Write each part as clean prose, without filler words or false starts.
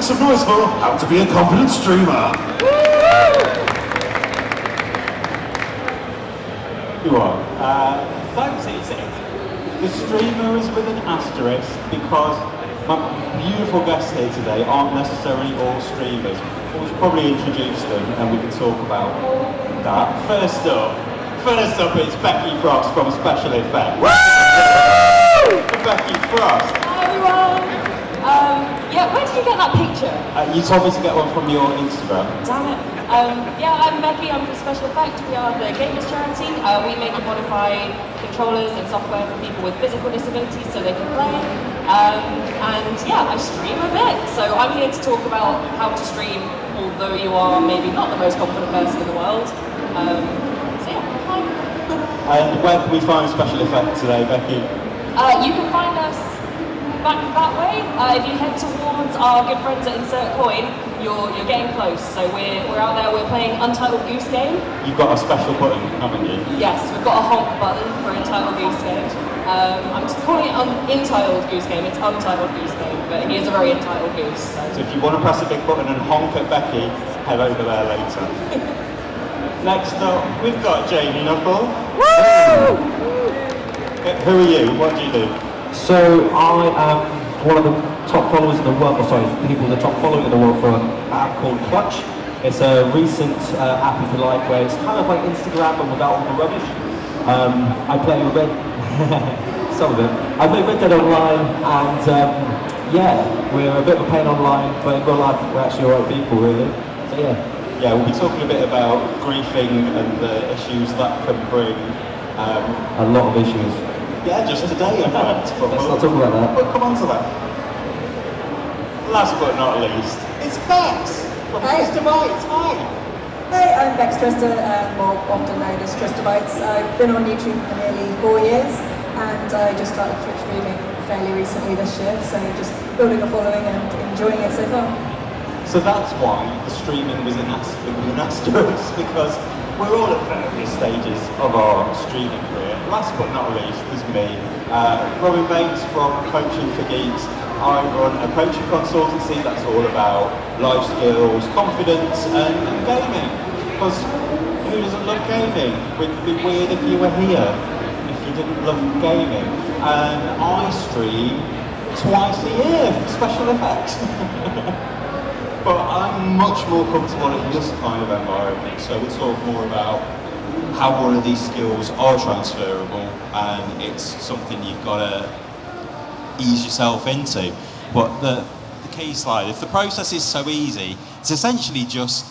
Make some noise for How to Be a Confident Streamer. You are. Thanks. The streamer is with an asterisk because my beautiful guests here today aren't necessarily all streamers. We should probably introduce them and we can talk about that. First up is Becky Frost from Special Effects. Becky Frost. Hi everyone. Where did you get that picture? You told me to get one from your Instagram. Damn it. I'm Becky, I'm from Special Effects. We are the gamers charity. We make and modify controllers and software for people with physical disabilities so they can play. I stream a bit. So I'm here to talk about how to stream, although you are maybe not the most confident person in the world. Hi. And where can we find Special Effects today, Becky? You can find us back that way. If you head towards our good friends at Insert Coin, you're getting close. So we're out there, we're playing Untitled Goose Game. You've got a special button, haven't you? Yes, we've got a honk button for Untitled Goose Game. I'm just calling it Entitled Goose Game, it's Untitled Goose Game, but he is a very entitled goose. So if you want to press a big button and honk at Becky, head over there later. Next up, we've got Jamie Knuckle. Woo! Who are you? What do you do? So I am one of the top followers in the world, people the top following in the world for an app called Clutch. It's a recent app, if you like, where it's kind of like Instagram but without all the rubbish. I play some of it. I play Red Dead Online, and we're a bit of a pain online, but in real life we're actually alright people, really. So yeah. Yeah, we'll be talking a bit about griefing and the issues that can bring. A lot of issues. Yeah, just today, in fact. Let's not talk about that. We'll come on to that. Last but not least, it's Bex from Trista Bites. Hi. Hey, I'm Bex Trista, more often known as Trista Bites. I've been on YouTube for nearly 4 years, and I just started Twitch streaming fairly recently this year, so just building a following and enjoying it so far. So that's why the streaming was an asterisk, because we're all at various stages of our streaming career. Last but not least is me, Robin Bates from Coaching for Geeks. I run a coaching consultancy that's all about life skills, confidence and gaming. Because who doesn't love gaming? It would be weird if you were here if you didn't love gaming. And I stream twice a year for Special Effects. But I'm much more comfortable in this kind of environment, so we'll talk more about how all of these skills are transferable, and it's something you've got to ease yourself into. But the key slide, if the process is so easy, it's essentially just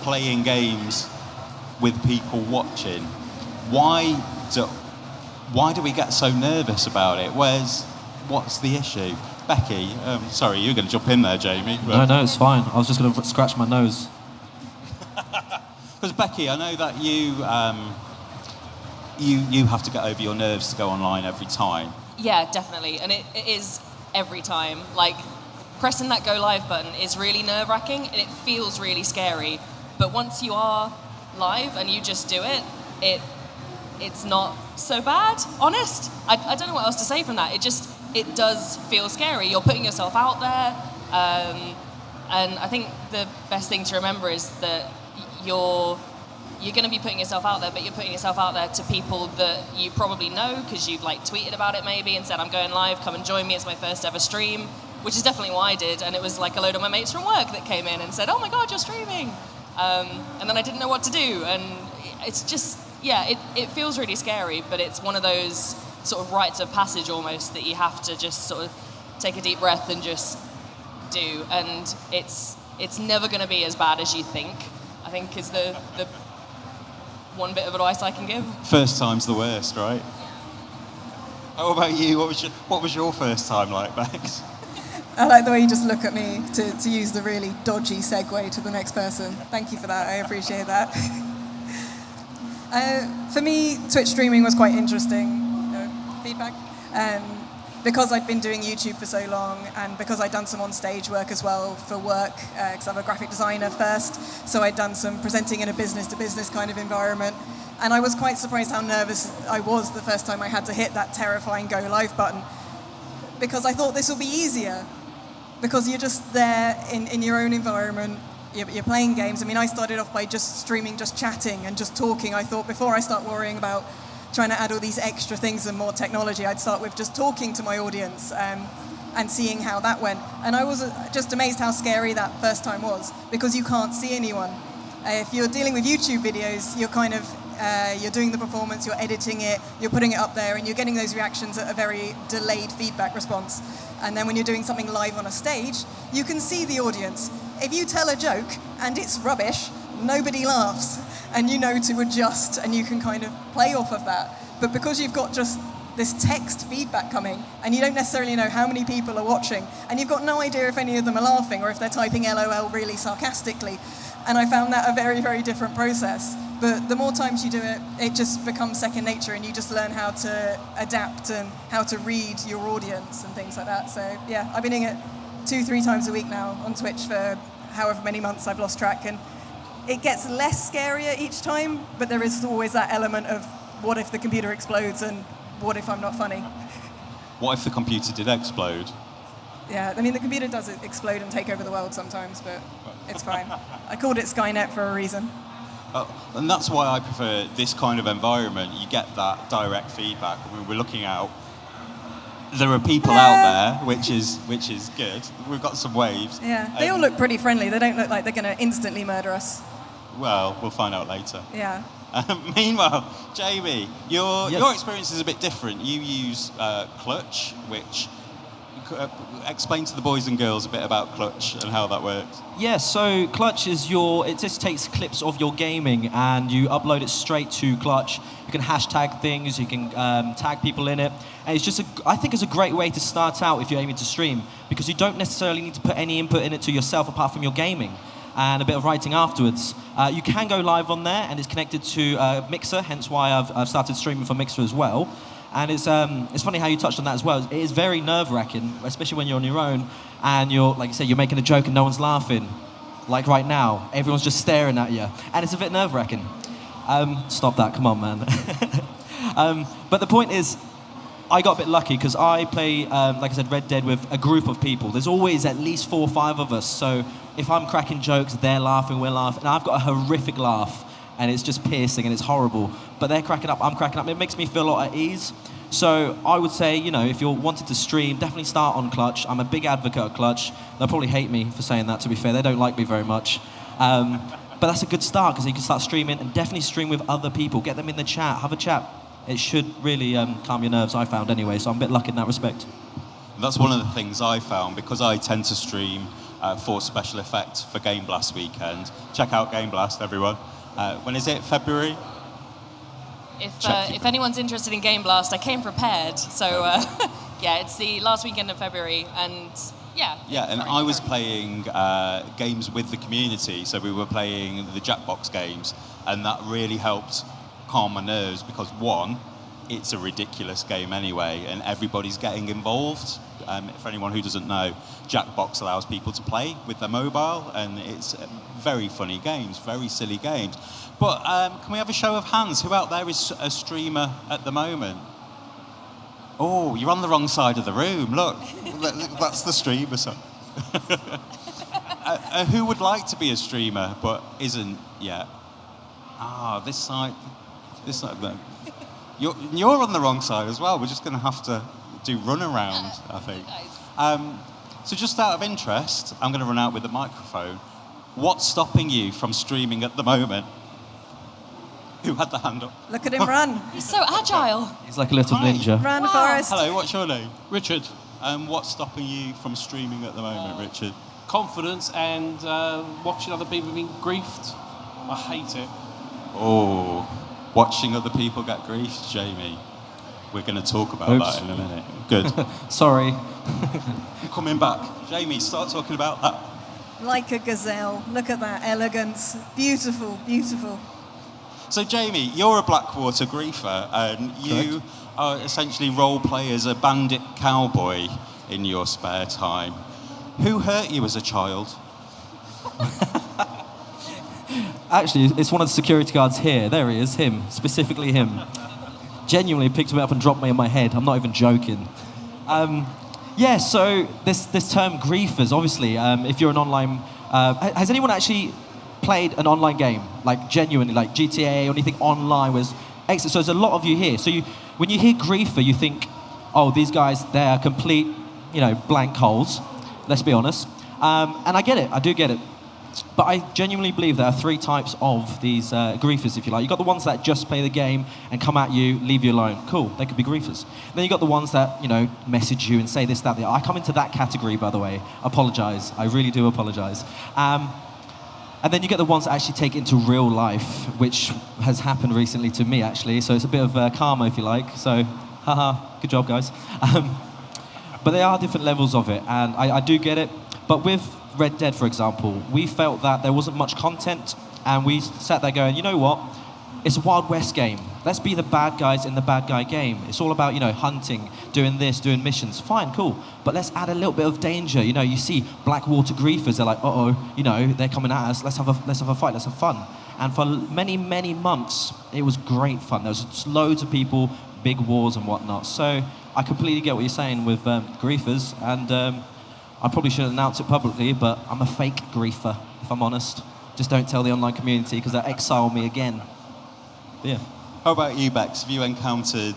playing games with people watching. Why do we get so nervous about it? What's the issue? Becky, sorry, you're going to jump in there, Jamie. No, it's fine. I was just going to scratch my nose. Because Becky, I know that you have to get over your nerves to go online every time. Yeah, definitely, and it is every time. Like, pressing that go live button is really nerve-wracking, and it feels really scary. But once you are live and you just do it, it's not so bad, honest. I don't know what else to say from that. It does feel scary. You're putting yourself out there, and I think the best thing to remember is that you're going to be putting yourself out there, but you're putting yourself out there to people that you probably know because you've tweeted about it maybe and said, I'm going live, come and join me, it's my first ever stream, which is definitely what I did. And it was like a load of my mates from work that came in and said, oh my God, you're streaming. And then I didn't know what to do. And it's just, it feels really scary, but it's one of those sort of rites of passage almost that you have to just sort of take a deep breath and just do. And it's never going to be as bad as you think, I think is the one bit of advice I can give. First time's the worst, right? How about you? What was your first time like, Bex? I like the way you just look at me to use the really dodgy segue to the next person. Thank you for that, I appreciate that. For me, Twitch streaming was quite interesting. Feedback. Because I'd been doing YouTube for so long, and because I'd done some on-stage work as well for work, because I'm a graphic designer first, so I'd done some presenting in a business-to-business kind of environment, and I was quite surprised how nervous I was the first time I had to hit that terrifying go live button, because I thought this will be easier. because you're just there in your own environment. You're playing games. I mean, I started off by just streaming, just chatting and just talking. I thought before I start worrying about trying to add all these extra things and more technology, I'd start with just talking to my audience and seeing how that went. And I was just amazed how scary that first time was, because you can't see anyone. If you're dealing with YouTube videos, you're kind of you're doing the performance, you're editing it, you're putting it up there, and you're getting those reactions at a very delayed feedback response. And then when you're doing something live on a stage, you can see the audience. If you tell a joke and it's rubbish, nobody laughs, and you know to adjust, and you can kind of play off of that. But because you've got just this text feedback coming, and you don't necessarily know how many people are watching, and you've got no idea if any of them are laughing or if they're typing LOL really sarcastically. And I found that a very, very different process. But the more times you do it, it just becomes second nature, and you just learn how to adapt and how to read your audience and things like that. So yeah, I've been doing it 2-3 times a week now on Twitch for however many months, I've lost track. And it gets less scarier each time, but there is always that element of what if the computer explodes and what if I'm not funny? What if the computer did explode? Yeah, I mean, the computer does explode and take over the world sometimes, but it's fine. I called it Skynet for a reason. And that's why I prefer this kind of environment. You get that direct feedback. I mean, we're looking out. There are people out there, which is good. We've got some waves. Yeah, they all look pretty friendly. They don't look like they're going to instantly murder us. Well, we'll find out later. Yeah. Meanwhile, Jamie, your experience is a bit different. You use Clutch, which... explain to the boys and girls a bit about Clutch and how that works. Yeah, so Clutch is it just takes clips of your gaming and you upload it straight to Clutch. You can hashtag things, you can tag people in it. And it's just, I think it's a great way to start out if you're aiming to stream, because you don't necessarily need to put any input in it to yourself apart from your gaming and a bit of writing afterwards. You can go live on there, and it's connected to Mixer, hence why I've started streaming for Mixer as well. And it's funny how you touched on that as well. It is very nerve-wracking, especially when you're on your own and you're, like you say, you're making a joke and no one's laughing. Like right now, everyone's just staring at you. And it's a bit nerve-wracking. Stop that, come on, man. But the point is, I got a bit lucky because I play, like I said, Red Dead with a group of people. There's always at least 4 or 5 of us. So if I'm cracking jokes, they're laughing, we're laughing. And I've got a horrific laugh. And it's just piercing and it's horrible. But they're cracking up, I'm cracking up. It makes me feel a lot at ease. So I would say, you know, if you're wanting to stream, definitely start on Clutch. I'm a big advocate of Clutch. They'll probably hate me for saying that, to be fair. They don't like me very much. But that's a good start, because you can start streaming and definitely stream with other people. Get them in the chat, have a chat. It should really calm your nerves, I found anyway. So I'm a bit lucky in that respect. That's one of the things I found, because I tend to stream for special effects for Game Blast weekend. Check out Game Blast, everyone. When is it? February? If anyone's interested in Game Blast, I came prepared. So, yeah, it's the last weekend of February, and yeah. Yeah, and I was playing games with the community, so we were playing the Jackbox games, and that really helped calm my nerves, because one, it's a ridiculous game anyway, and everybody's getting involved. For anyone who doesn't know, Jackbox allows people to play with their mobile, and it's very funny games, very silly games. But can we have a show of hands? Who out there is a streamer at the moment? Oh, you're on the wrong side of the room. Look, that's the streamer. So. Who would like to be a streamer but isn't yet? Ah, this side. You're on the wrong side as well. We're just going to have to do run around, I think. So just out of interest, I'm going to run out with the microphone. What's stopping you from streaming at the moment? Who had the hand up? Look at him run. He's so agile. He's like a little ninja. Run, Forrest. Hello, what's your name? Richard. What's stopping you from streaming at the moment, Richard? Confidence and watching other people being griefed. I hate it. Oh, watching other people get griefed, Jamie. We're going to talk about that in a minute. Good. Sorry. Coming back. Jamie, start talking about that. Like a gazelle. Look at that elegance. Beautiful, beautiful. So, Jamie, you're a Blackwater griefer, and you are essentially role-play as a bandit cowboy in your spare time. Who hurt you as a child? Actually, it's one of the security guards here. There he is, him, specifically him. Genuinely picked me up and dropped me on my head. I'm not even joking. Yeah, so this term griefers, obviously, if you're an online... has anyone actually played an online game? Like, genuinely, like GTA or anything online was... Excellent. So there's a lot of you here. So when you hear griefer, you think, oh, these guys, they're complete, blank holes. Let's be honest. And I get it. I do get it. But I genuinely believe there are three types of these griefers, if you like. You've got the ones that just play the game and come at you, leave you alone. Cool, they could be griefers. Then you've got the ones that, message you and say this, that, the other. I come into that category, by the way. Apologise. I really do apologise. And then you get the ones that actually take it into real life, which has happened recently to me, actually. So it's a bit of karma, if you like. So, haha, good job, guys. But there are different levels of it, and I do get it. But with Red Dead, for example, we felt that there wasn't much content, and we sat there going, you know what? It's a Wild West game. Let's be the bad guys in the bad guy game. It's all about, hunting, doing this, doing missions. Fine, cool. But let's add a little bit of danger. You see Blackwater griefers. They're like, they're coming at us. Let's have a fight. Let's have fun. And for many, many months, it was great fun. There was just loads of people, big wars and whatnot. So I completely get what you're saying with griefers. And I probably shouldn't announce it publicly, but I'm a fake griefer, if I'm honest. Just don't tell the online community because they'll exile me again. Yeah. How about you, Bex? Have you encountered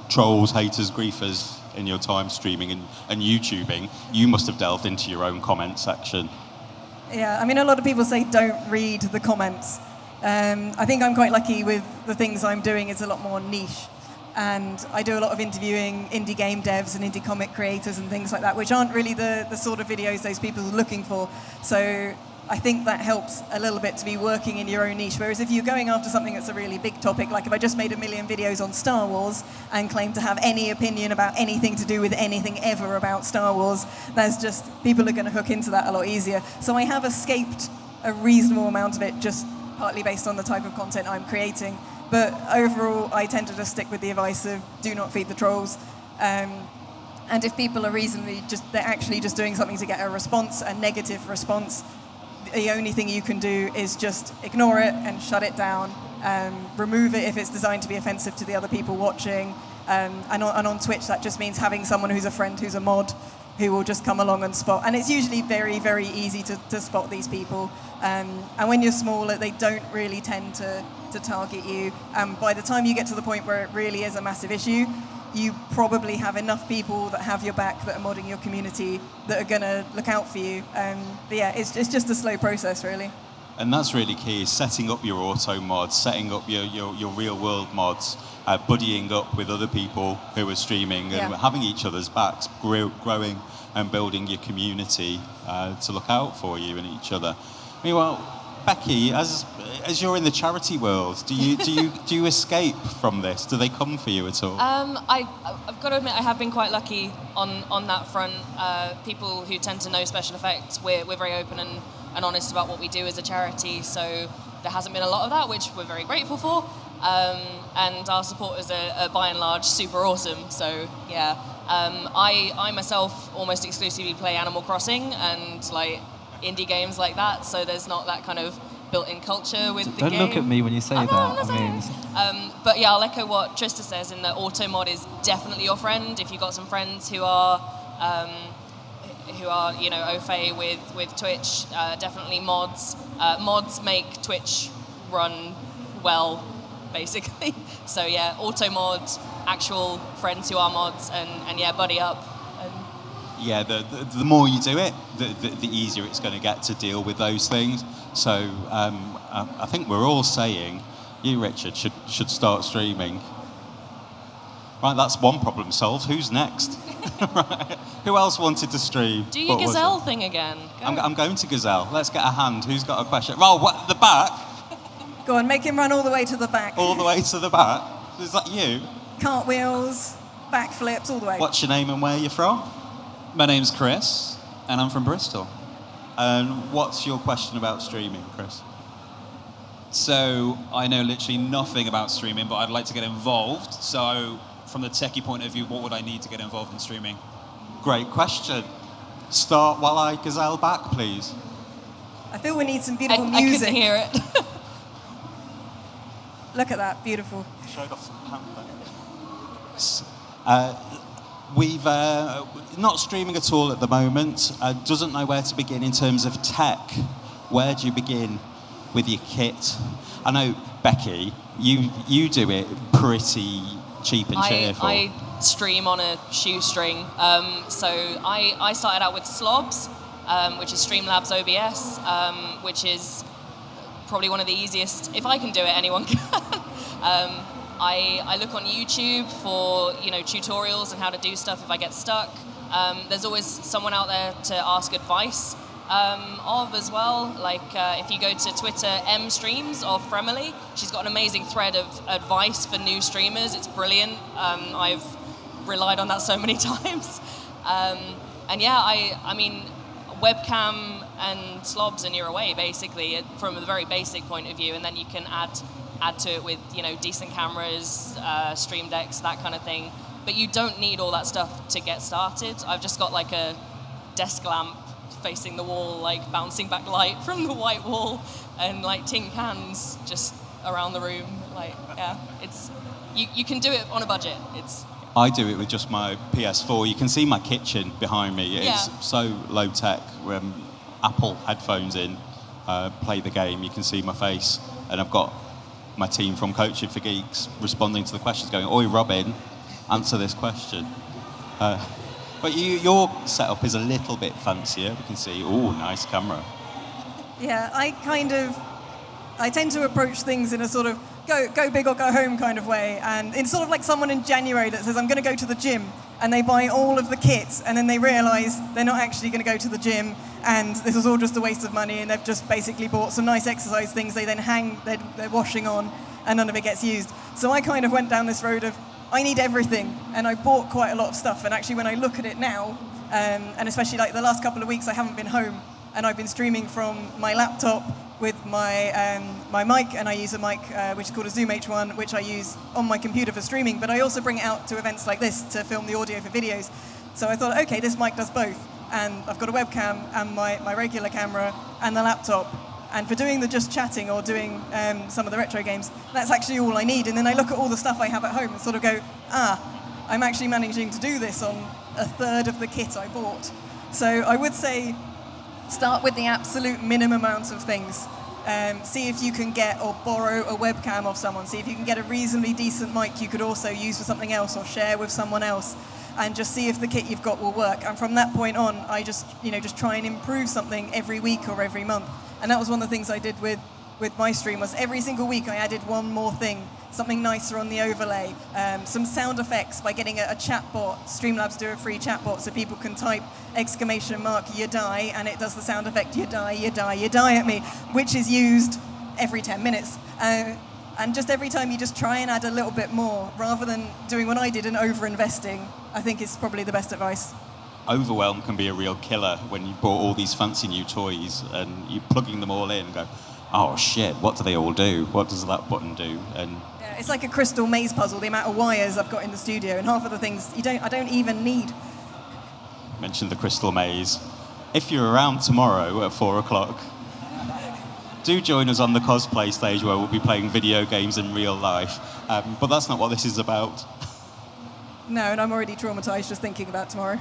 trolls, haters, griefers in your time streaming and YouTubing? You must have delved into your own comment section. Yeah, I mean, a lot of people say don't read the comments. I think I'm quite lucky with the things I'm doing. It's a lot more niche. And I do a lot of interviewing indie game devs and indie comic creators and things like that, which aren't really the sort of videos those people are looking for. So I think that helps a little bit to be working in your own niche. Whereas if you're going after something that's a really big topic, like if I just made 1 million videos on Star Wars and claimed to have any opinion about anything to do with anything ever about Star Wars, there's just, people are going to hook into that a lot easier. So I have escaped a reasonable amount of it just partly based on the type of content I'm creating. But overall, I tend to just stick with the advice of do not feed the trolls. And if people are they're actually just doing something to get a response, a negative response, the only thing you can do is just ignore it and shut it down, remove it if it's designed to be offensive to the other people watching. And on Twitch, that just means having someone who's a friend, who's a mod, who will just come along and spot. And it's usually very, very easy to spot these people. And when you're smaller, they don't really tend to target you. By the time you get to the point where it really is a massive issue, you probably have enough people that have your back, that are modding your community, that are going to look out for you. But yeah, it's just a slow process, really. And that's really key, is setting up your auto mods, setting up your real world mods, buddying up with other people who are streaming and having each other's backs, growing and building your community to look out for you and each other. Meanwhile, Becky, as you're in the charity world, do you escape from this? Do they come for you at all? I've got to admit, I have been quite lucky on that front. People who tend to know special effects, we're very open and honest about what we do as a charity, so there hasn't been a lot of that, which we're very grateful for. And our supporters are by and large super awesome. So yeah, I myself almost exclusively play Animal Crossing and like indie games like that, so there's not that kind of built-in culture with the game. Don't look at me when you say that. But yeah, I'll echo what Trista says in that auto mod is definitely your friend. If you've got some friends who are au fait with Twitch, definitely mods. Mods make Twitch run well, basically. So yeah, auto mod, actual friends who are mods, and yeah, buddy up. Yeah, the more you do it, the easier it's going to get to deal with those things. So I think we're all saying you, Richard, should start streaming. Right, that's one problem solved. Who's next? Right. Who else wanted to stream? Do your gazelle thing again. Go. I'm going to gazelle. Let's get a hand. Who's got a question? Oh, what, the back? Go on, make him run all the way to the back. All the way to the back? Is that you? Cartwheels, backflips, all the way. What's your name and where you're from? My name's Chris, and I'm from Bristol. And what's your question about streaming, Chris? So I know literally nothing about streaming, but I'd like to get involved. So from the techie point of view, what would I need to get involved in streaming? Great question. Start while I gazelle back, please. I feel we need some beautiful music. I couldn't hear it. Look at that, beautiful. Showed off some pamper. We've not streaming at all at the moment. Doesn't know where to begin in terms of tech. Where do you begin with your kit? I know, Becky, you do it pretty cheap and cheerful. I stream on a shoestring. So I started out with Slobs, which is Streamlabs OBS, which is probably one of the easiest. If I can do it, anyone can. I look on YouTube for tutorials and how to do stuff if I get stuck. There's always someone out there to ask advice of as well. Like if you go to Twitter, mstreams of Fremily, she's got an amazing thread of advice for new streamers. It's brilliant. I've relied on that so many times. And yeah, I mean, webcam and slobs and you're away basically from a very basic point of view, and then you can add to it with decent cameras, stream decks, that kind of thing. But you don't need all that stuff to get started. I've just got like a desk lamp facing the wall, like bouncing back light from the white wall, and like tin cans just around the room. Like, yeah, it's you can do it on a budget. I do it with just my PS4. You can see my kitchen behind me. It's so low tech. Apple headphones in, play the game. You can see my face, and I've got my team from Coaching for Geeks responding to the questions, going, "Oi, Robin, answer this question." But your setup is a little bit fancier. We can see, oh, nice camera. Yeah, I tend to approach things in a sort of go big or go home kind of way, and it's sort of like someone in January that says, I'm going to go to the gym, and they buy all of the kits, and then they realise they're not actually going to go to the gym, and this was all just a waste of money, and they've just basically bought some nice exercise things they then hang their washing on, and none of it gets used. So I kind of went down this road of, I need everything, and I bought quite a lot of stuff, and actually when I look at it now, and especially like the last couple of weeks I haven't been home, and I've been streaming from my laptop with my my mic, and I use a mic which is called a Zoom H1, which I use on my computer for streaming, but I also bring it out to events like this to film the audio for videos. So I thought, okay, this mic does both, and I've got a webcam and my regular camera and the laptop, and for doing the just chatting or doing some of the retro games, that's actually all I need. And then I look at all the stuff I have at home and sort of go, I'm actually managing to do this on a third of the kit I bought. So I would say, start with the absolute minimum amount of things. See if you can get or borrow a webcam off someone. See if you can get a reasonably decent mic you could also use for something else or share with someone else. And just see if the kit you've got will work. And from that point on, I just try and improve something every week or every month. And that was one of the things I did with my stream, was every single week I added one more thing, something nicer on the overlay, some sound effects by getting a chatbot. Streamlabs do a free chatbot so people can type ! You die, and it does the sound effect, you die, you die, you die at me, which is used every 10 minutes. And just every time you just try and add a little bit more, rather than doing what I did and over-investing, I think is probably the best advice. Overwhelm can be a real killer when you bought all these fancy new toys and you're plugging them all in and go, oh shit, what do they all do? What does that button do? And yeah, it's like a crystal maze puzzle, the amount of wires I've got in the studio, and half of the things I don't even need. Mentioned the crystal maze. If you're around tomorrow at 4 o'clock, do join us on the cosplay stage where we'll be playing video games in real life. But that's not what this is about. No, and I'm already traumatized just thinking about tomorrow.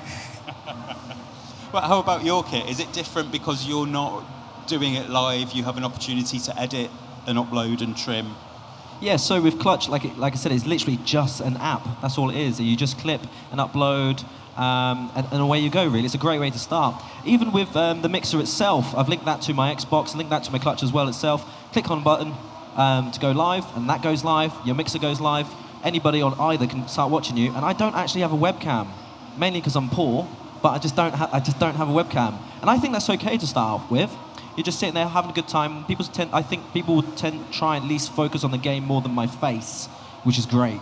Well, how about your kit? Is it different because you're not doing it live? You have an opportunity to edit and upload and trim? Yeah, so with Clutch, like I said, it's literally just an app. That's all it is. You just clip and upload, and away you go, really. It's a great way to start. Even with the mixer itself, I've linked that to my Xbox, linked that to my Clutch as well itself. Click on a button to go live, and that goes live. Your mixer goes live. Anybody on either can start watching you, and I don't actually have a webcam, mainly because I'm poor, but I just don't have a webcam. And I think that's okay to start off with. You're just sitting there having a good time. I think people tend to try and at least focus on the game more than my face, which is great,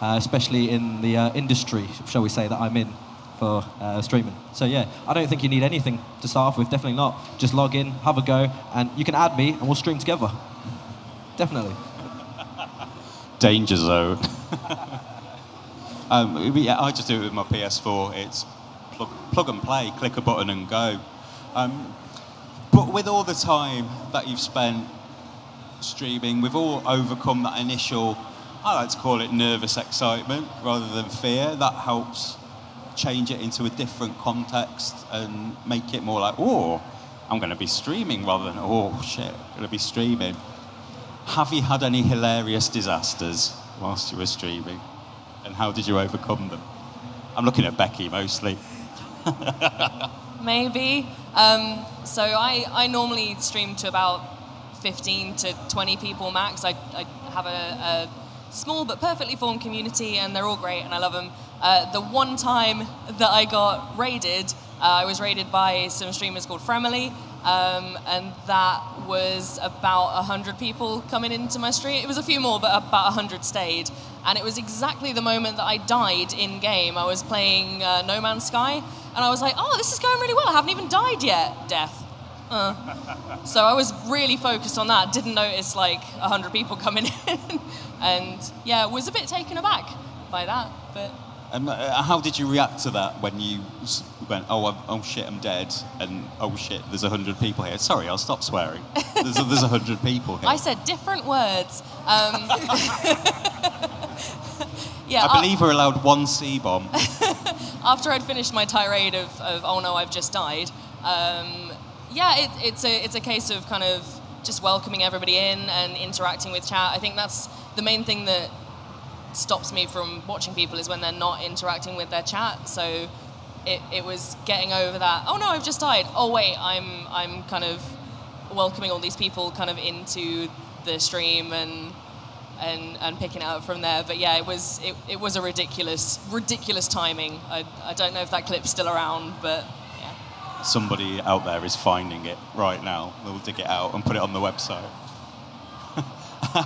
especially in the industry, shall we say, that I'm in for streaming. So yeah, I don't think you need anything to start off with, definitely not. Just log in, have a go, and you can add me, and we'll stream together. Definitely. Danger zone. Yeah, I just do it with my PS4. It's plug and play, click a button and go. But with all the time that you've spent streaming, we've all overcome that initial, I like to call it nervous excitement rather than fear. That helps change it into a different context and make it more like, oh, I'm going to be streaming rather than, oh shit, I'm going to be streaming. Have you had any hilarious disasters whilst you were streaming? And how did you overcome them? I'm looking at Becky mostly. Maybe. So I normally stream to about 15 to 20 people max. I have a small but perfectly formed community, and they're all great, and I love them. The one time that I got raided, I was raided by some streamers called Fremily, and that was about 100 people coming into my stream. It was a few more, but about 100 stayed. And it was exactly the moment that I died in game. I was playing No Man's Sky, and I was like, oh, this is going really well. I haven't even died yet. Death. So I was really focused on that. Didn't notice like 100 people coming in, and yeah, was a bit taken aback by that. But how did you react to that when you went, oh shit, I'm dead, and oh shit, there's 100 people here? Sorry, I'll stop swearing. There's 100 people here. I said different words. Yeah, I believe we're allowed one C-bomb. After I'd finished my tirade of oh no, I've just died. Yeah, it's a case of kind of just welcoming everybody in and interacting with chat. I think that's the main thing that stops me from watching people, is when they're not interacting with their chat. So it was getting over that, oh no, I've just died. Oh wait, I'm kind of welcoming all these people kind of into the stream and picking it up from there. But yeah, it was a ridiculous timing. I don't know if that clip's still around, but yeah. Somebody out there is finding it right now. We'll dig it out and put it on the website.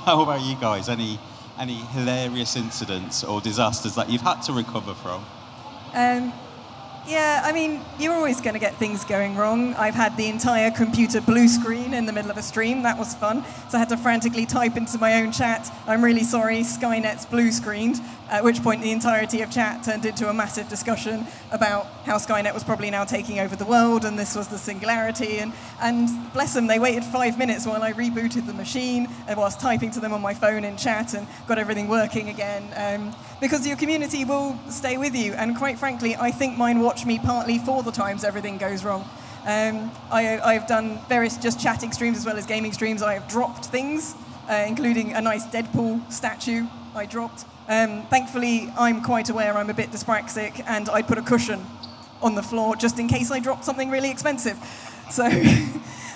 How about you guys? Any hilarious incidents or disasters that you've had to recover from? Yeah, I mean, you're always going to get things going wrong. I've had the entire computer blue screen in the middle of a stream. That was fun. So I had to frantically type into my own chat, I'm really sorry, Skynet's blue screened, at which point the entirety of chat turned into a massive discussion about how Skynet was probably now taking over the world, and this was the singularity. And bless them, they waited 5 minutes while I rebooted the machine and whilst typing to them on my phone in chat and got everything working again. Because your community will stay with you. And quite frankly, I think mine watch me partly for the times everything goes wrong. I've done various just chatting streams as well as gaming streams. I have dropped things, including a nice Deadpool statue I dropped. Thankfully, I'm quite aware I'm a bit dyspraxic, and I'd put a cushion on the floor just in case I dropped something really expensive. So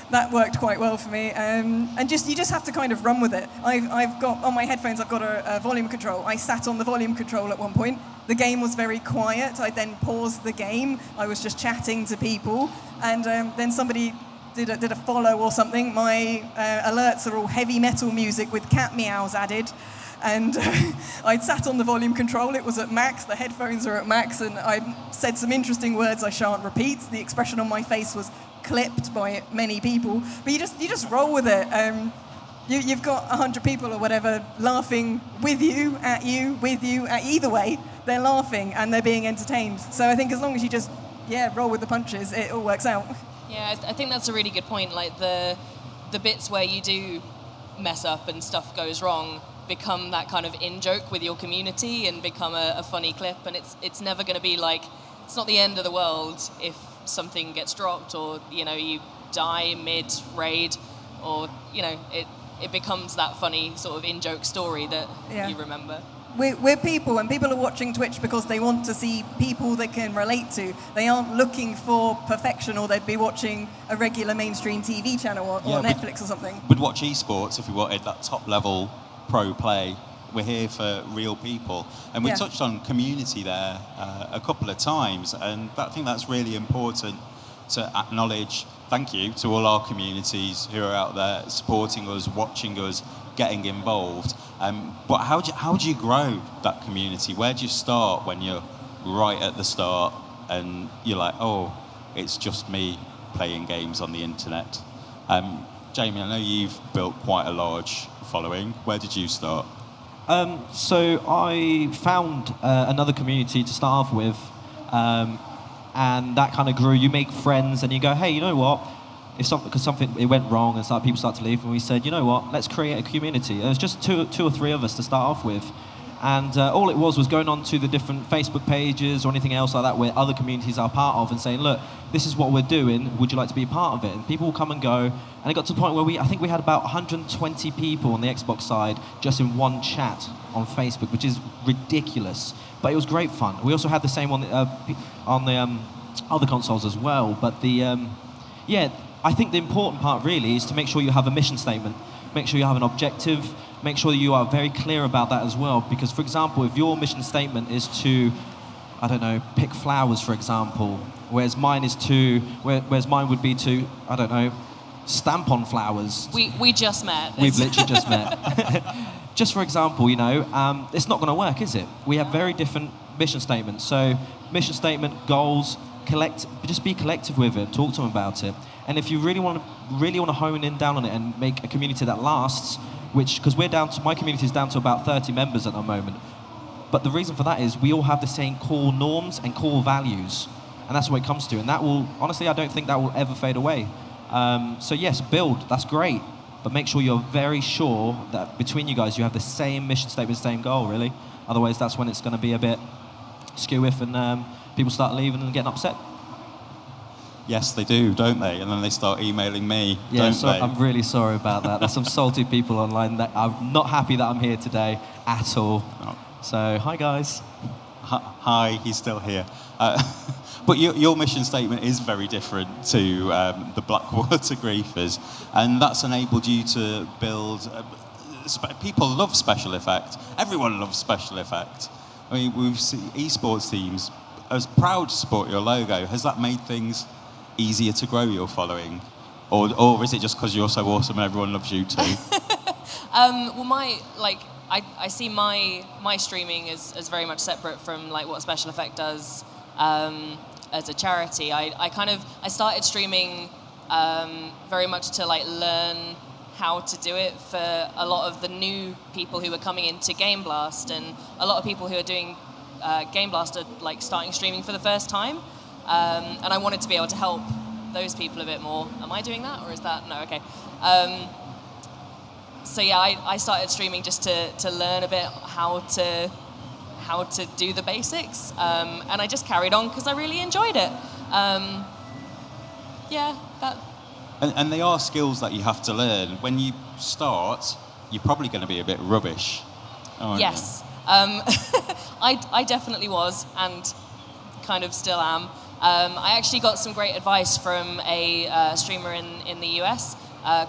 that worked quite well for me. And you just have to kind of run with it. I've got, on my headphones, I've got a volume control. I sat on the volume control at one point. The game was very quiet. I then paused the game. I was just chatting to people. And then somebody did a follow or something. My alerts are all heavy metal music with cat meows added. And I'd sat on the volume control, it was at max, the headphones are at max, and I said some interesting words I shan't repeat. The expression on my face was clipped by many people, but you just roll with it. You've got 100 people or whatever laughing with you, at either way, they're laughing and they're being entertained. So I think as long as you just, roll with the punches, it all works out. Yeah, I think that's a really good point. Like the bits where you do mess up and stuff goes wrong become that kind of in-joke with your community and become a funny clip, and it's never going to be like, it's not the end of the world if something gets dropped or, you die mid-raid, or, it becomes that funny sort of in-joke story that you remember. We're people, and people are watching Twitch because they want to see people they can relate to. They aren't looking for perfection, or they'd be watching a regular mainstream TV channel or Netflix or something. We'd watch esports if we wanted that top-level pro play. We're here for real people. And we touched on community there a couple of times, and I think that's really important to acknowledge. Thank you to all our communities who are out there supporting us, watching us, getting involved. But how do you grow that community? Where do you start when you're right at the start and you're like, oh, it's just me playing games on the internet? Jamie, I know you've built quite a large following. Where did you start? So I found another community to start off with, and that kind of grew. You make friends and you go, hey, you know what? If something it went wrong and people start to leave, and we said, you know what? Let's create a community. And it was just two or three of us to start off with, And all it was going on to the different Facebook pages or anything else like that where other communities are part of and saying, look, this is what we're doing, would you like to be a part of it? And people will come and go. And it got to the point where I think we had about 120 people on the Xbox side just in one chat on Facebook, which is ridiculous. But it was great fun. We also had the same on the other consoles as well. But I think the important part really is to make sure you have a mission statement, make sure you have an objective, make sure you are very clear about that as well. Because, for example, if your mission statement is to, I don't know, pick flowers, for example, whereas mine would be to, I don't know, stamp on flowers. We just met. We've literally just met. Just for example, it's not going to work, is it? We have very different mission statements. So, mission statement, goals, just be collective with it, talk to them about it. And if you really want to hone in down on it and make a community that lasts, because my community is down to about 30 members at the moment. But the reason for that is we all have the same core norms and core values. And that's what it comes to. And that will, honestly, I don't think that will ever fade away. So yes, build, that's great. But make sure you're very sure that between you guys you have the same mission statement, same goal, really. Otherwise, that's when it's going to be a bit skew-if and people start leaving and getting upset. Yes, they do, don't they? And then they start emailing me, don't they? I'm really sorry about that. There's some salty people online that I'm not happy that I'm here today at all. No. So, hi guys. Hi, he's still here. But your mission statement is very different to the Blackwater Griefers, and that's enabled you to build... people love special effect. Everyone loves special effect. I mean, we've seen esports teams as proud to support your logo. Has that made things easier to grow your following? Or is it just because you're so awesome and everyone loves you too? I see my streaming as very much separate from what Special Effect does as a charity. I started streaming very much to learn how to do it for a lot of the new people who are coming into Game Blast, and a lot of people who are doing Game Blast are starting streaming for the first time, and I wanted to be able to help those people a bit more. Am I doing that, or is that no? Okay. So yeah, I started streaming just to learn a bit how to do the basics, and I just carried on because I really enjoyed it. And they are skills that you have to learn. When you start, you're probably going to be a bit rubbish. Yes. I definitely was, and kind of still am. I actually got some great advice from a streamer in the US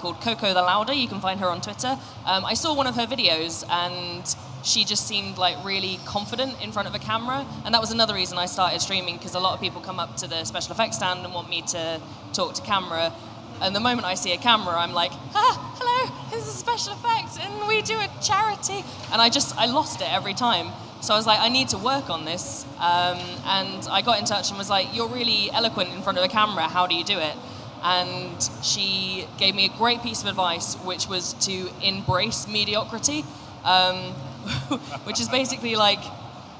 called Coco the Louder. You can find her on Twitter. I saw one of her videos, and she just seemed really confident in front of a camera, and that was another reason I started streaming, because a lot of people come up to the special effects stand and want me to talk to camera. And the moment I see a camera, I'm like, hello, this is a special effect, and we do a charity. And I lost it every time. So I was like, I need to work on this. And I got in touch and was like, you're really eloquent in front of a camera, how do you do it? And she gave me a great piece of advice, which was to embrace mediocrity, which is basically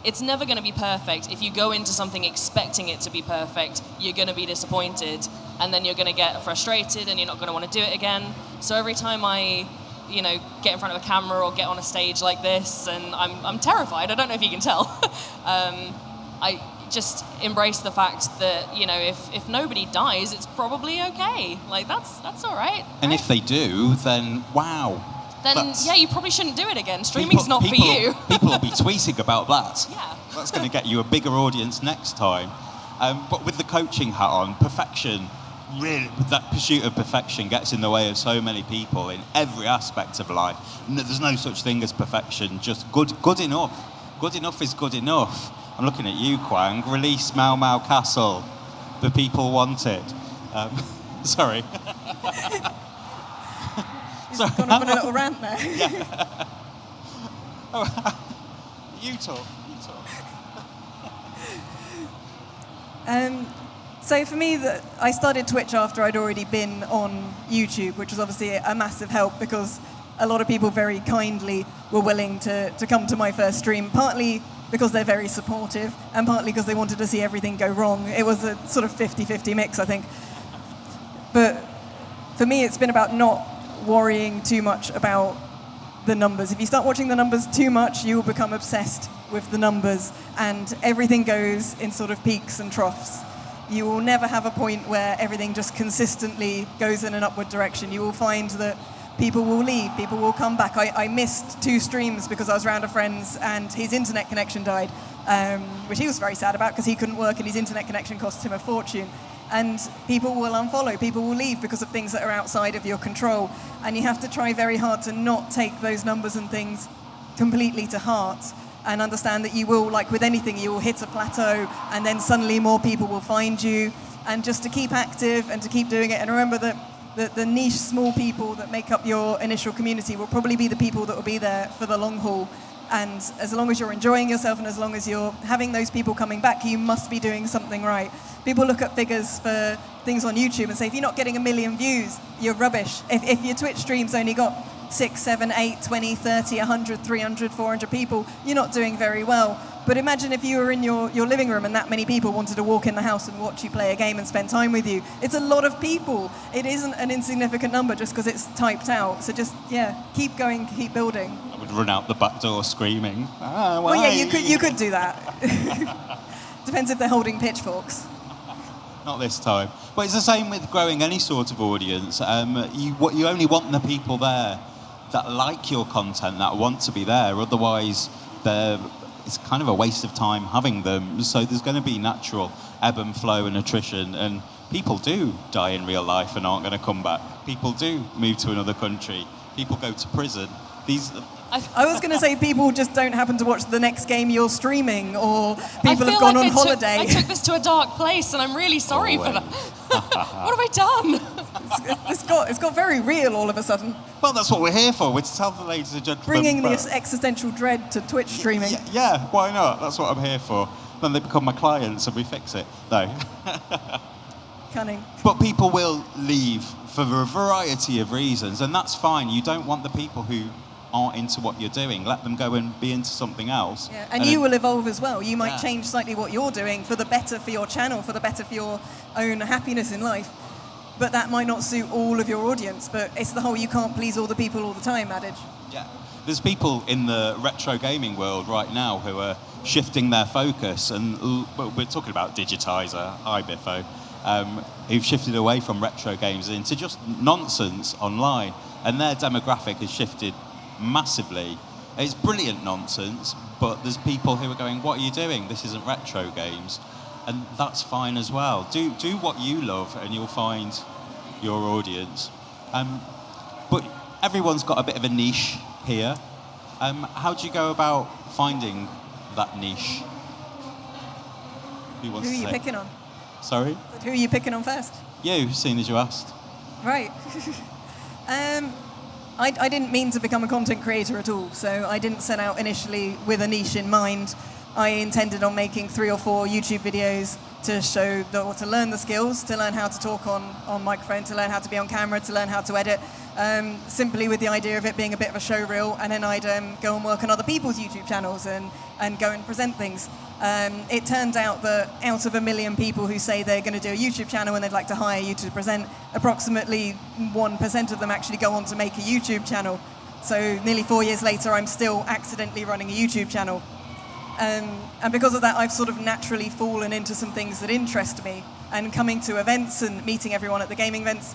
it's never going to be perfect. If you go into something expecting it to be perfect, you're going to be disappointed, and then you're going to get frustrated, and you're not going to want to do it again. So every time I, get in front of a camera or get on a stage like this, and I'm terrified. I don't know if you can tell. I just embrace the fact that if nobody dies, it's probably okay. That's all right. And if they do, then wow. Then you probably shouldn't do it again. Streaming's not for you. People will be tweeting about that. Yeah. That's going to get you a bigger audience next time. But with the coaching hat on, perfection, really, that pursuit of perfection gets in the way of so many people in every aspect of life. There's no such thing as perfection, just good enough. Good enough is good enough. I'm looking at you, Kwang. Release Mau Mau Castle. The people want it. Sorry. He's gone off on a little rant there. Yeah. You talk. So for me, I started Twitch after I'd already been on YouTube, which was obviously a massive help, because a lot of people very kindly were willing to come to my first stream, partly because they're very supportive, and partly because they wanted to see everything go wrong. It was a sort of 50-50 mix, I think. But for me, it's been about not worrying too much about the numbers. If you start watching the numbers too much, you will become obsessed with the numbers, and everything goes in sort of peaks and troughs. You will never have a point where everything just consistently goes in an upward direction. You will find that people will leave, people will come back. I missed 2 streams because I was around a friend's and his internet connection died, which he was very sad about because he couldn't work and his internet connection cost him a fortune. And people will unfollow, people will leave because of things that are outside of your control. And you have to try very hard to not take those numbers and things completely to heart, and understand that you will, like with anything, you will hit a plateau and then suddenly more people will find you. And just to keep active and to keep doing it, and remember that the niche small people that make up your initial community will probably be the people that will be there for the long haul. And as long as you're enjoying yourself and as long as you're having those people coming back, you must be doing something right. People look at figures for things on YouTube and say, if you're not getting 1 million views, you're rubbish. If your Twitch stream's only got 6, 7, 8, 20, 30, 100, 300, 400 people, you're not doing very well. But imagine if you were in your living room and that many people wanted to walk in the house and watch you play a game and spend time with you. It's a lot of people. It isn't an insignificant number just because it's typed out. So just, keep going, keep building. I would run out the back door screaming. Well, yeah, you could do that. Depends if they're holding pitchforks. Not this time. But it's the same with growing any sort of audience. You only want the people there that like your content, that want to be there. Otherwise, it's kind of a waste of time having them. So there's going to be natural ebb and flow and attrition. And people do die in real life and aren't going to come back. People do move to another country. People go to prison. I was going to say people just don't happen to watch the next game you're streaming, or people have gone on holiday. I took this to a dark place, and I'm really sorry for that. What have I done? It's got very real all of a sudden. Well, that's what we're here for. We're to tell the ladies and gentlemen. Bringing this existential dread to Twitch streaming. Yeah, why not? That's what I'm here for. Then they become my clients and we fix it. No. Cunning. But people will leave for a variety of reasons, and that's fine. You don't want the people who aren't into what you're doing. Let them go and be into something else. Yeah, and you will evolve as well. You might change slightly what you're doing for the better for your channel, for the better for your own happiness in life. But that might not suit all of your audience. But it's the whole you can't please all the people all the time adage. Yeah. There's people in the retro gaming world right now who are shifting their focus, and we're talking about Digitizer, iBiffo, who've shifted away from retro games into just nonsense online, and their demographic has shifted massively. It's brilliant nonsense, but there's people who are going, what are you doing? This isn't retro games. And that's fine as well. Do what you love and you'll find your audience. But everyone's got a bit of a niche here. How do you go about finding that niche? Who are you picking on? Sorry? Who are you picking on first? You, seeing as you asked. Right. I didn't mean to become a content creator at all, so I didn't set out initially with a niche in mind. I intended on making 3 or 4 YouTube videos to show or to learn the skills, to learn how to talk on microphone, to learn how to be on camera, to learn how to edit, simply with the idea of it being a bit of a show reel, and then I'd go and work on other people's YouTube channels and go and present things. It turned out that out of 1 million people who say they're going to do a YouTube channel and they'd like to hire you to present, approximately 1% of them actually go on to make a YouTube channel. So nearly 4 years later, I'm still accidentally running a YouTube channel. And because of that, I've sort of naturally fallen into some things that interest me. And coming to events and meeting everyone at the gaming events,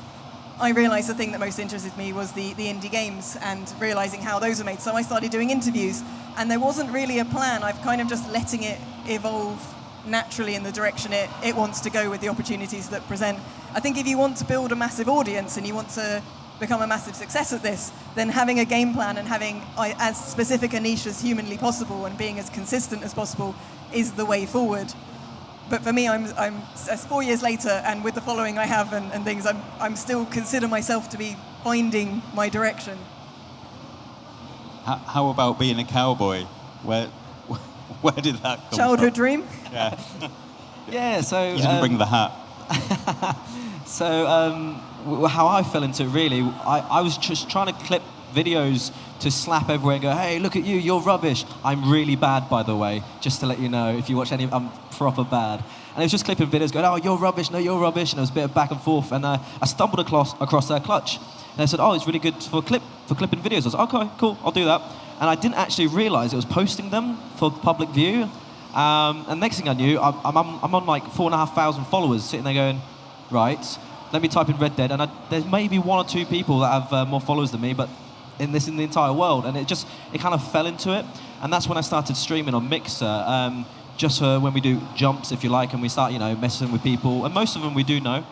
I realised the thing that most interested me was the indie games and realising how those are made. So I started doing interviews, and there wasn't really a plan. I've kind of just letting it evolve naturally in the direction it wants to go with the opportunities that present. I think if you want to build a massive audience and you want to become a massive success at this, then having a game plan and having as specific a niche as humanly possible and being as consistent as possible is the way forward. But for me, I'm as 4 years later, and with the following I have and things, I'm still consider myself to be finding my direction. How about being a cowboy? Where did that come Childhood from? dream? Yeah. Yeah, so... You didn't bring the hat. So, how I fell into it, really, I was just trying to clip videos to slap everywhere and go, hey, look at you, you're rubbish. I'm really bad, by the way, just to let you know. If you watch any, I'm proper bad. And it was just clipping videos going, oh, you're rubbish, no, you're rubbish. And it was a bit of back and forth. And I stumbled across Clutch. And they said, oh, it's really good for clipping videos. I was like, okay, cool, I'll do that. And I didn't actually realise it was posting them for public view. And next thing I knew, I'm on like 4,500 followers sitting there going, right, let me type in Red Dead, and there's maybe 1 or 2 people that have more followers than me, but in the entire world, and it kind of fell into it. And that's when I started streaming on Mixer, just for when we do jumps, if you like, and we start, messing with people, and most of them we do know,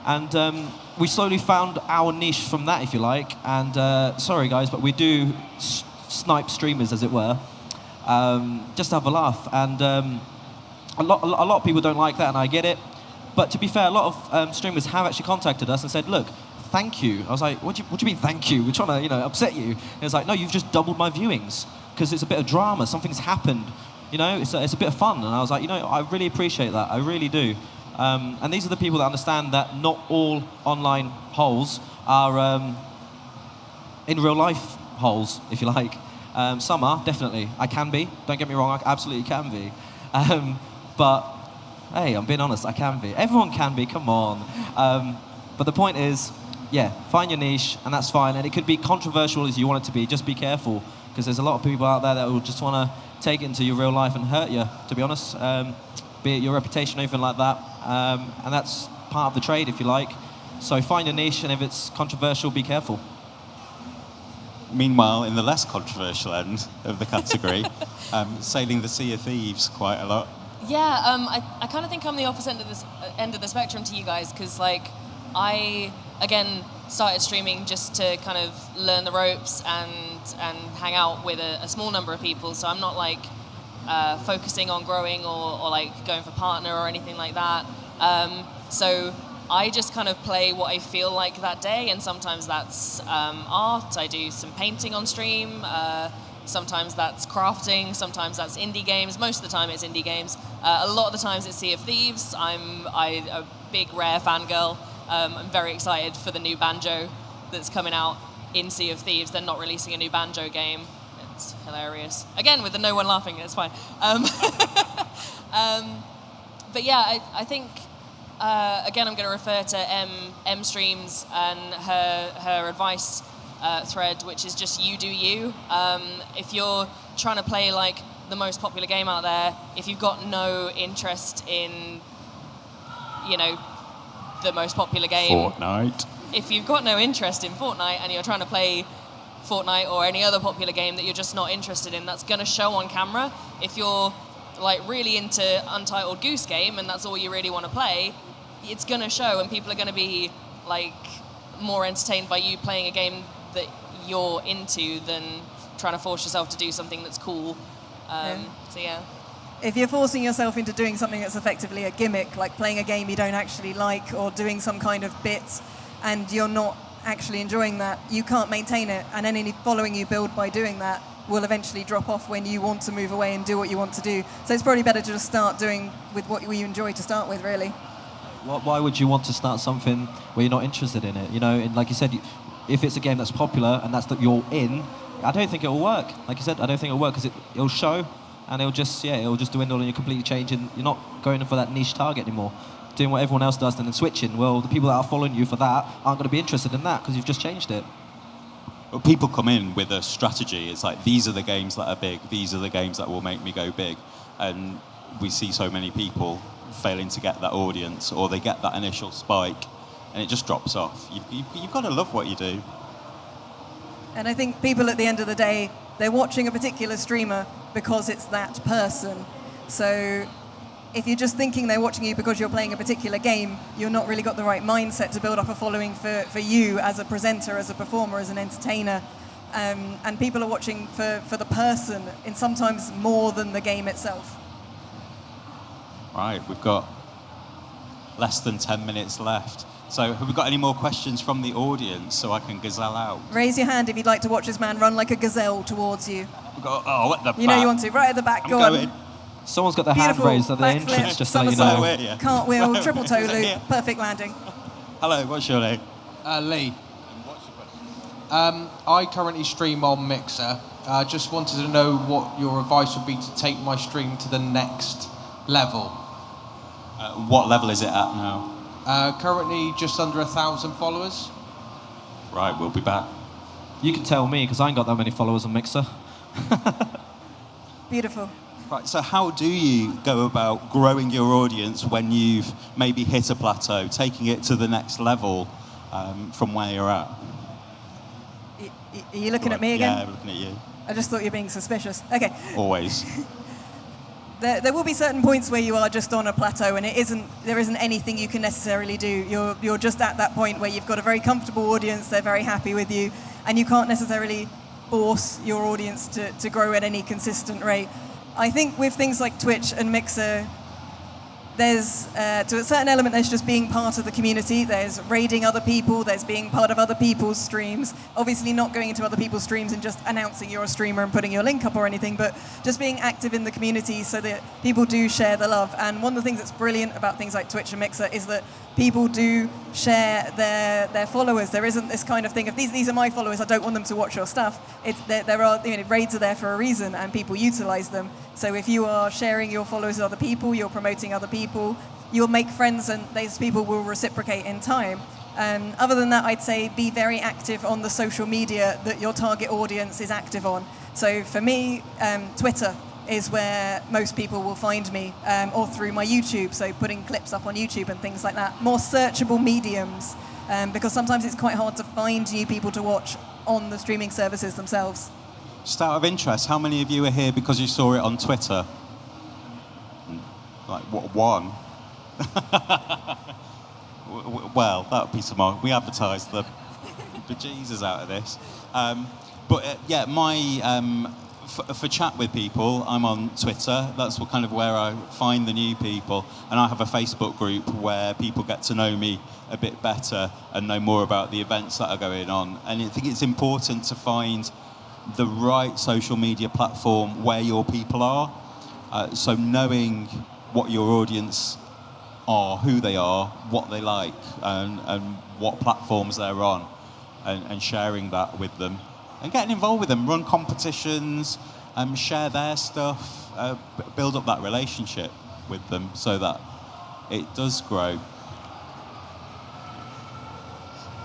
and we slowly found our niche from that, if you like. And sorry guys, but we do snipe streamers, as it were, just to have a laugh. And a lot of people don't like that, and I get it. But to be fair, a lot of streamers have actually contacted us and said, look, thank you. I was like, what do you mean thank you? We're trying to, upset you. And it's like, no, you've just doubled my viewings because it's a bit of drama. Something's happened. It's a bit of fun. And I was like, I really appreciate that. I really do. And these are the people that understand that not all online holes are in real life holes, if you like. Some are, definitely. I can be. Don't get me wrong, I absolutely can be. But, hey, I'm being honest, I can be. Everyone can be, come on. But the point is, yeah, find your niche, and that's fine. And it could be controversial as you want it to be. Just be careful, because there's a lot of people out there that will just want to take it into your real life and hurt you, to be honest. Be it your reputation or anything like that. And that's part of the trade, if you like. So find your niche, and if it's controversial, be careful. Meanwhile, in the less controversial end of the category, sailing the Sea of Thieves quite a lot. Yeah, I kind of think I'm the opposite end of the spectrum to you guys, because I again started streaming just to kind of learn the ropes and hang out with a small number of people. So I'm not focusing on growing or going for partner or anything like that. So I just kind of play what I feel like that day, and sometimes that's art. I do some painting on stream. Sometimes that's crafting, sometimes that's indie games. Most of the time it's indie games. A lot of the times it's Sea of Thieves. I'm a big Rare fangirl. I'm very excited for the new Banjo that's coming out in Sea of Thieves. They're not releasing a new Banjo game. It's hilarious. Again, with the no one laughing, it's fine. But yeah, I think, again, I'm going to refer to M Streams and her advice thread, which is just you do you. If you're trying to play the most popular game out there, if you've got no interest in, the most popular game, Fortnite. If you've got no interest in Fortnite and you're trying to play Fortnite or any other popular game that you're just not interested in, that's going to show on camera. If you're really into Untitled Goose Game and that's all you really want to play, it's going to show, and people are going to be more entertained by you playing a game that you're into than trying to force yourself to do something that's cool. So yeah. If you're forcing yourself into doing something that's effectively a gimmick, like playing a game you don't actually like or doing some kind of bit, and you're not actually enjoying that, you can't maintain it, and any following you build by doing that will eventually drop off when you want to move away and do what you want to do. So it's probably better to just start doing with what you enjoy to start with, really. Why would you want to start something where you're not interested in it? And like you said, if it's a game that's popular and that's that you're in, I don't think it'll work. Like you said, I don't think it'll work because it'll show, and it'll just dwindle, and you're completely changing. You're not going for that niche target anymore. Doing what everyone else does and then switching. Well, the people that are following you for that aren't going to be interested in that because you've just changed it. Well, people come in with a strategy. It's like, these are the games that are big. These are the games that will make me go big. And we see so many people failing to get that audience, or they get that initial spike and it just drops off. You've got to love what you do. And I think people at the end of the day, they're watching a particular streamer because it's that person. So if you're just thinking they're watching you because you're playing a particular game, you're not really got the right mindset to build up a following for you as a presenter, as a performer, as an entertainer. And people are watching for the person, in sometimes more than the game itself. Right, we've got less than 10 minutes left. So have we got any more questions from the audience so I can gazelle out? Raise your hand if you'd like to watch this man run like a gazelle towards you. We've got, at the back. You know you want to, right at the back, I'm go going. on. Someone's got their Beautiful. hand raised at the Backflip, entrance, just so you somersault, know. cartwheel, triple toe loop, Yeah. perfect landing. Hello, what's your name? Lee. I currently stream on Mixer. I just wanted to know what your advice would be to take my stream to the next level. What level is it at now? Currently just under 1,000 followers. Right, we'll be back. You can tell me, because I ain't got that many followers on Mixer. Beautiful. Right, so how do you go about growing your audience when you've maybe hit a plateau, taking it to the next level from where you're at? Are you looking at me again? Yeah, looking at you. I just thought you were being suspicious. Okay. Always. There will be certain points where you are just on a plateau, and there isn't anything you can necessarily do. You're just at that point where you've got a very comfortable audience, they're very happy with you, and you can't necessarily force your audience to grow at any consistent rate. I think with things like Twitch and Mixer, there's, to a certain element, there's just being part of the community. There's raiding other people. There's being part of other people's streams. Obviously not going into other people's streams and just announcing you're a streamer and putting your link up or anything, but just being active in the community so that people do share the love. And one of the things that's brilliant about things like Twitch and Mixer is that people do share their followers. There isn't this kind of thing of, these are my followers, I don't want them to watch your stuff. There are, raids are there for a reason, and people utilize them. So if you are sharing your followers with other people, you're promoting other people, you'll make friends, and those people will reciprocate in time. Other than that, I'd say be very active on the social media that your target audience is active on. So for me, Twitter is where most people will find me, or through my YouTube, so putting clips up on YouTube and things like that. More searchable mediums, because sometimes it's quite hard to find new people to watch on the streaming services themselves. Just out of interest, how many of you are here because you saw it on Twitter? Like, what, one? Well, that would be tomorrow. We advertised the bejesus out of this. Yeah, my... For chat with people, I'm on Twitter. That's where I find the new people. And I have a Facebook group where people get to know me a bit better and know more about the events that are going on. And I think it's important to find the right social media platform where your people are. So knowing what your audience are, who they are, what they like, and what platforms they're on, and sharing that with them. And getting involved with them, run competitions, share their stuff, build up that relationship with them so that it does grow.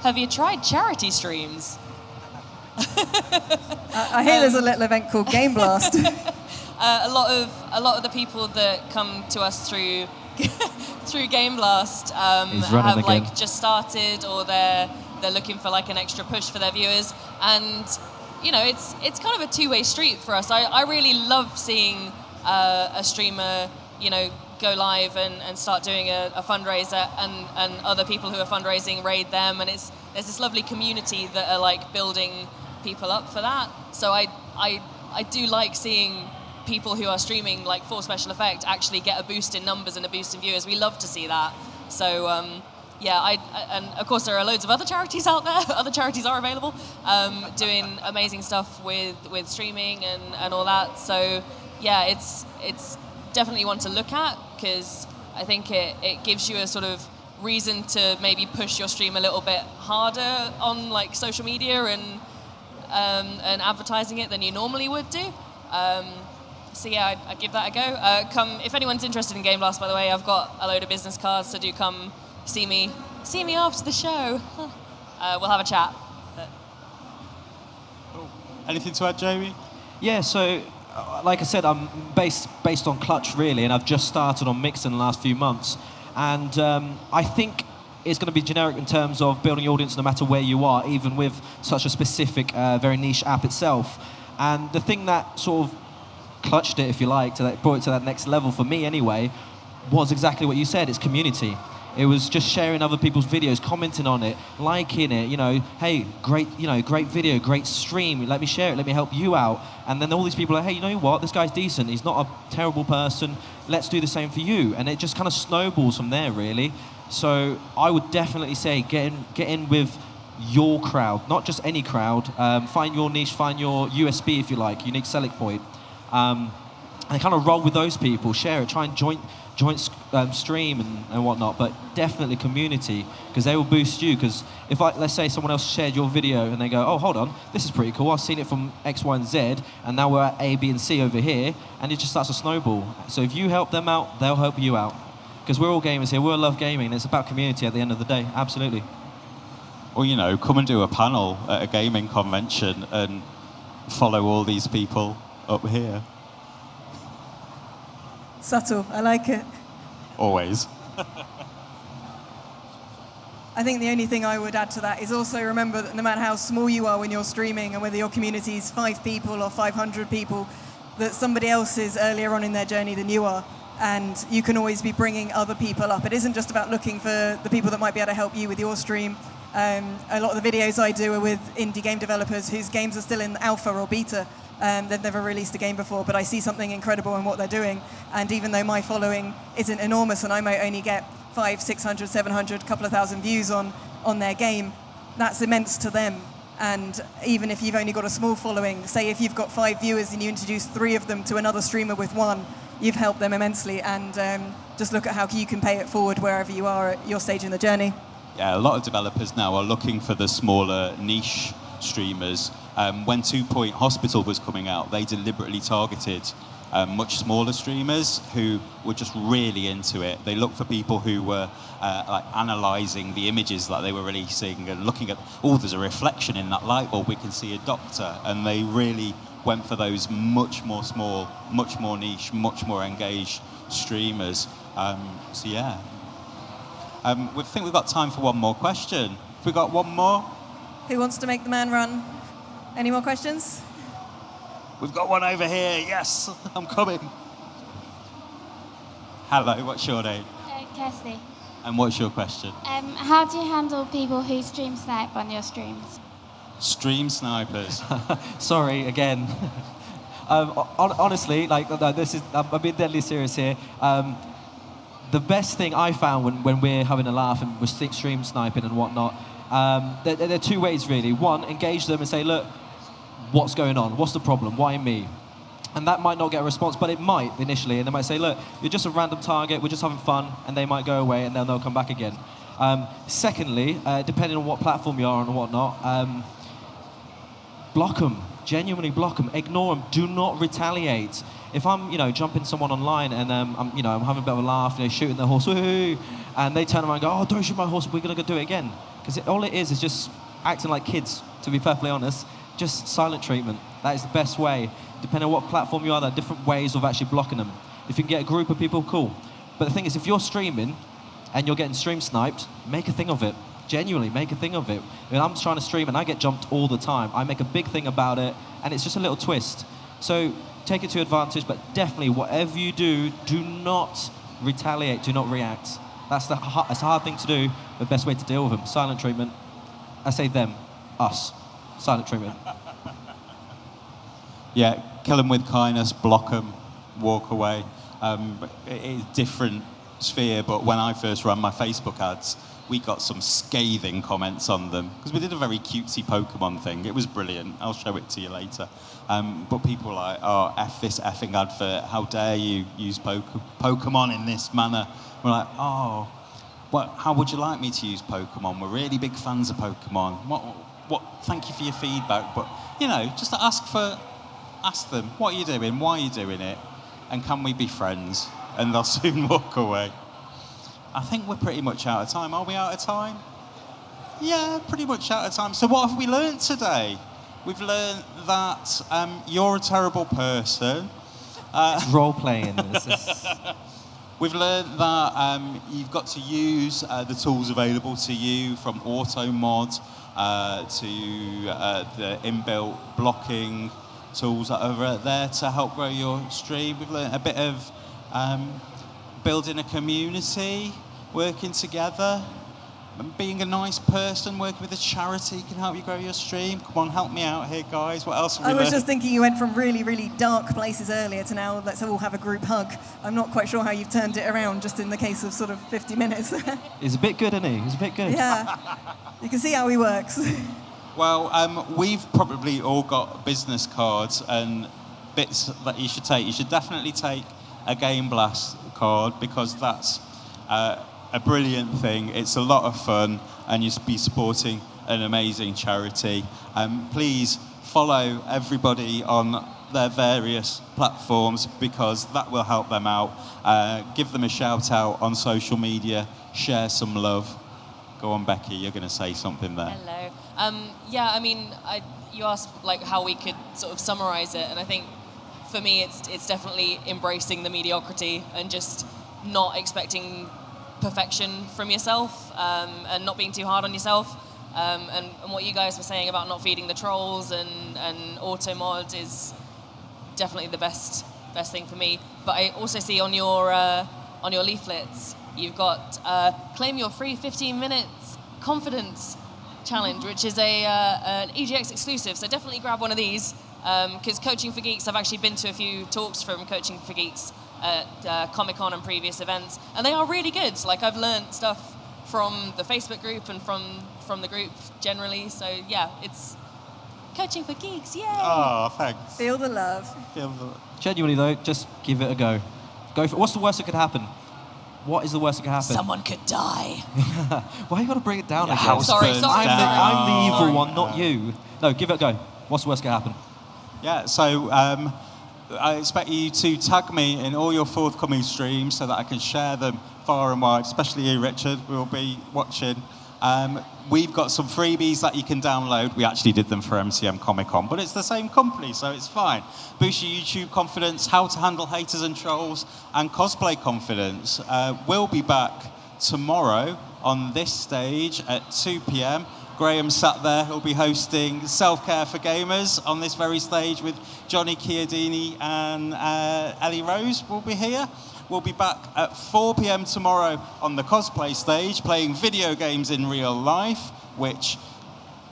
Have you tried charity streams? I hear there's a little event called Game Blast. A lot of the people that come to us through through Game Blast have just started, or they're looking for an extra push for their viewers, and it's kind of a two-way street for us. I really love seeing a streamer go live and start doing a fundraiser, and other people who are fundraising raid them, and there's this lovely community that are building people up for that. So I do like seeing people who are streaming for special effect actually get a boost in numbers and a boost in viewers. We love to see that. So yeah, and of course there are loads of other charities out there. Other charities are available, doing amazing stuff with streaming and all that. So yeah, it's definitely one to look at, because I think it gives you a sort of reason to maybe push your stream a little bit harder on social media and advertising it than you normally would do. So yeah, I'd give that a go. Come, if anyone's interested in Game Blast, by the way, I've got a load of business cards, so do come see me after the show. We'll have a chat. Anything to add, Jamie? Yeah, so like I said, I'm based on Clutch really, and I've just started on Mix in the last few months, and I think it's going to be generic in terms of building your audience no matter where you are, even with such a specific, very niche app itself. And the thing that sort of clutched it, if you like, brought it to that next level for me anyway, was exactly what you said. It's community. It was just sharing other people's videos, commenting on it, liking it, hey, great video, great stream, let me share it, let me help you out. And then all these people are, hey, you know what, this guy's decent, he's not a terrible person, let's do the same for you. And it just kind of snowballs from there, really. So I would definitely say get in with your crowd, not just any crowd. Find your niche, find your USP, if you like, unique selling point. And kind of roll with those people, share it, try and joint stream and whatnot, but definitely community, because they will boost you. Because if let's say someone else shared your video and they go, oh, hold on, this is pretty cool, I've seen it from X, Y, and Z, and now we're at A, B, and C over here, and it just starts to snowball. So if you help them out, they'll help you out. Because we're all gamers here, we all love gaming, and it's about community at the end of the day, absolutely. Or, you know, come and do a panel at a gaming convention and follow all these people up here. Subtle, I like it. Always. I think the only thing I would add to that is also remember that no matter how small you are when you're streaming and whether your community is 5 people or 500 people, that somebody else is earlier on in their journey than you are. And you can always be bringing other people up. It isn't just about looking for the people that might be able to help you with your stream. A lot of the videos I do are with indie game developers whose games are still in alpha or beta. They've never released a game before, but I see something incredible in what they're doing. And even though my following isn't enormous and I might only get 500, 600, 700, couple of thousand views on their game, that's immense to them. And even if you've only got a small following, say if you've got 5 viewers and you introduce 3 of them to another streamer with 1, you've helped them immensely. And just look at how you can pay it forward wherever you are at your stage in the journey. Yeah, a lot of developers now are looking for the smaller niche streamers. When 2 Point Hospital was coming out, they deliberately targeted much smaller streamers who were just really into it. They looked for people who were like analysing the images that they were releasing and looking at, oh, there's a reflection in that light bulb, we can see a doctor. And they really went for those much more small, much more niche, much more engaged streamers. So yeah. We think we've got time for one more question. Have we got one more? Who wants to make the man run? Any more questions? We've got one over here. Yes, I'm coming. Hello, what's your name? Kirsty. And what's your question? How do you handle people who stream snipe on your streams? Stream snipers. Sorry, again. Honestly, like this is, I'm being deadly serious here. The best thing I found when we're having a laugh and we're stream sniping and whatnot, there are 2 ways really. One, engage them and say, look, what's going on? What's the problem? Why me? And that might not get a response, but it might initially. And they might say, look, you're just a random target, we're just having fun, and they might go away and then they'll come back again. Secondly, depending on what platform you are on and whatnot, block them. Genuinely block them. Ignore them. Do not retaliate. If I'm, jumping someone online and I'm having a bit of a laugh, shooting their horse, woo-hoo, and they turn around and go, oh, don't shoot my horse, we're going to go do it again. Because all it is just acting like kids, to be perfectly honest. Just silent treatment. That is the best way. Depending on what platform you are, there are different ways of actually blocking them. If you can get a group of people, cool. But the thing is, if you're streaming and you're getting stream sniped, make a thing of it. Genuinely, make a thing of it. I mean, I'm trying to stream and I get jumped all the time. I make a big thing about it, and it's just a little twist. So take it to advantage, but definitely, whatever you do, do not retaliate, do not react. It's a hard thing to do, the best way to deal with them. Silent treatment. I say them, us. Silent treatment. Yeah, kill them with kindness, block them, walk away. It's a different sphere, but when I first ran my Facebook ads, we got some scathing comments on them because we did a very cutesy Pokemon thing. It was brilliant. I'll show it to you later. But people were like, oh, F this effing advert. How dare you use Pokemon in this manner? We're like, oh, how would you like me to use Pokemon? We're really big fans of Pokemon. Thank you for your feedback. But, just ask them, what are you doing? Why are you doing it? And can we be friends? And they'll soon walk away. I think we're pretty much out of time. Are we out of time? Yeah, pretty much out of time. So what have we learned today? We've learned that you're a terrible person. Role-playing. We've learned that you've got to use the tools available to you, from auto mod to the inbuilt blocking tools that are there to help grow your stream. We've learned a bit of building a community, working together, being a nice person, working with a charity can help you grow your stream. Come on, help me out here, guys. What else have we learned? I was just thinking you went from really, really dark places earlier to now let's all have a group hug. I'm not quite sure how you've turned it around just in the case of sort of 50 minutes. He's a bit good, isn't he? He's a bit good. Yeah, you can see how he works. Well, we've probably all got business cards and bits that you should take. You should definitely take a Game Blast card because that's a brilliant thing. It's a lot of fun and you'll be supporting an amazing charity. Please follow everybody on their various platforms because that will help them out. Give them a shout out on social media, share some love. Go on, Becky, you're going to say something there. Hello. Yeah, I mean, you asked like how we could sort of summarize it, and I think for me it's definitely embracing the mediocrity and just not expecting perfection from yourself, and not being too hard on yourself. And what you guys were saying about not feeding the trolls and auto mod is definitely the best thing for me. But I also see on your leaflets you've got claim your free 15 minutes confidence challenge, which is an EGX exclusive. So definitely grab one of these, because Coaching for Geeks, I've actually been to a few talks from Coaching for Geeks at Comic-Con and previous events, and they are really good. Like, I've learned stuff from the Facebook group and from the group generally. So yeah, it's Coaching for Geeks, yay! Oh, thanks. Feel the love. Genuinely though, just give it a go. Go for it. What's the worst that could happen? What is the worst that could happen? Someone could die. Why you got to bring it down again? house Sorry, burns sorry. down. I'm the evil Sorry. one, not you. No, give it a go. What's the worst that could happen? Yeah, so I expect you to tag me in all your forthcoming streams so that I can share them far and wide, especially you, Richard. We'll be watching. We've got some freebies that you can download. We actually did them for MCM Comic-Con, but it's the same company, so it's fine. Boost your YouTube confidence, how to handle haters and trolls, and cosplay confidence. We'll be back tomorrow on this stage at 2 p.m. Graham sat there. He'll be hosting Self-Care for Gamers on this very stage with Johnny Chiodini and Ellie Rose will be here. We'll be back at 4 p.m. tomorrow on the cosplay stage, playing video games in real life, which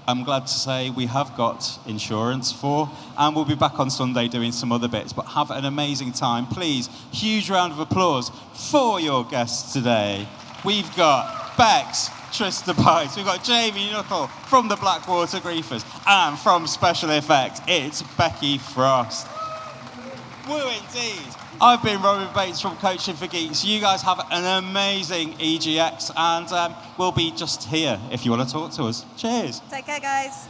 I'm glad to say we have got insurance for. And we'll be back on Sunday doing some other bits, but have an amazing time. Please, huge round of applause for your guests today. We've got Bex, Trista Bites, we've got Jamie Knuckle from the Blackwater Griefers, and from Special Effects, it's Becky Frost. Woo indeed. I've been Robin Bates from Coaching for Geeks. You guys have an amazing EGX, and we'll be just here if you want to talk to us. Cheers. Take care, guys.